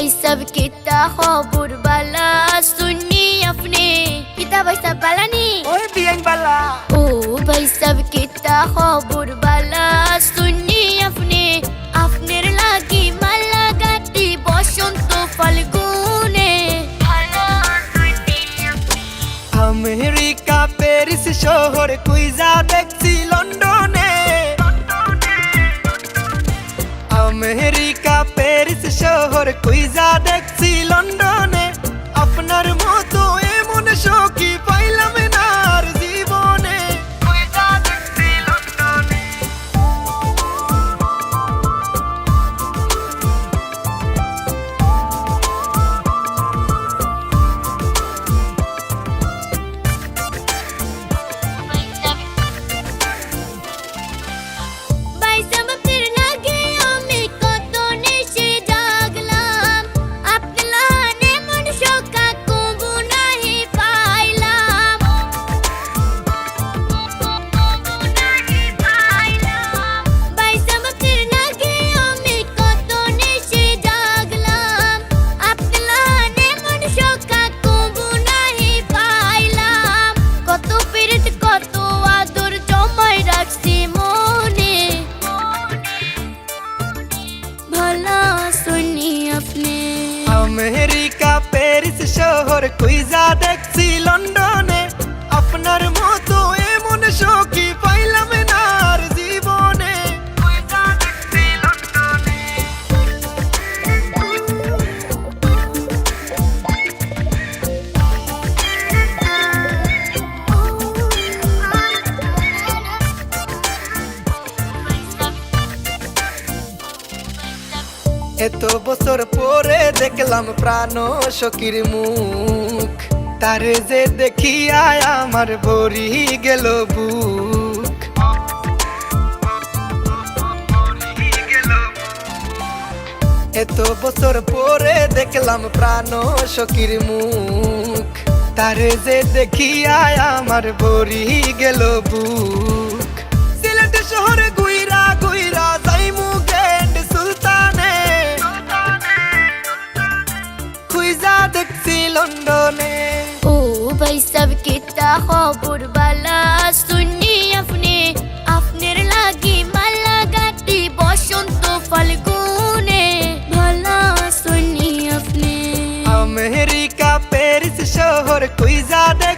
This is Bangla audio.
भाई सब कितना खबर बाला सुनी अपने कितना भाई सब बाला नी ओए बियन बाला ओ भाई सब कितना खबर बाला सुनी अपने अपने लागी माला गाती बसंत फाल्गुने আমেরিকা প্যারিস শহর কুইজা দেখছি লন্ডনে আমেরিকা প্যারিস শহর কুইজা দেখছি লন্ডনে আপনার মতো এমন সখী পাইলাম না আর জীবনে কুইজা দেখছি লন্ডনে भाई सब तेरे लागे আমি কত নেশে জাগলাম আপনি লানে মন শোকা কবু নাহি পাইলাম ভাই सब तेरे लागे আমি কত নেশে জাগলাম আপনি লানে মন শোকা কবু নাহি পাইলাম কত পীড়িত কত আদর জমাই রাখছি মনে भला सुनी अपने আমেরিকা প্যারিস শহর কুইজা দেখছি লন্ডনে আপনার মতো এমন সখী পাইলাম না আর জীবনে কুইজা দেখছি লন্ডনে এত বছর পরে দেখলাম প্রাণ সখীর মুখ তারে যে দেখিয়া আমার ভরি গেল বুক এত বছর পরে দেখলাম প্রাণ সখীর মুখ তারে যে দেখিয়া আমার ভরি গেল বুক সিলেট শহরে গুইরা গুইরা যাইমু গেন্ড সুলতানে খুইজা দেখছি লন্ডনে ओ भाई सब कितना खबर बाला सुनी अपने अपने लागी माला गाती बसंत फाल्गुने भला सुनी अपने আমেরিকা প্যারিস শহর কুইজা দেখ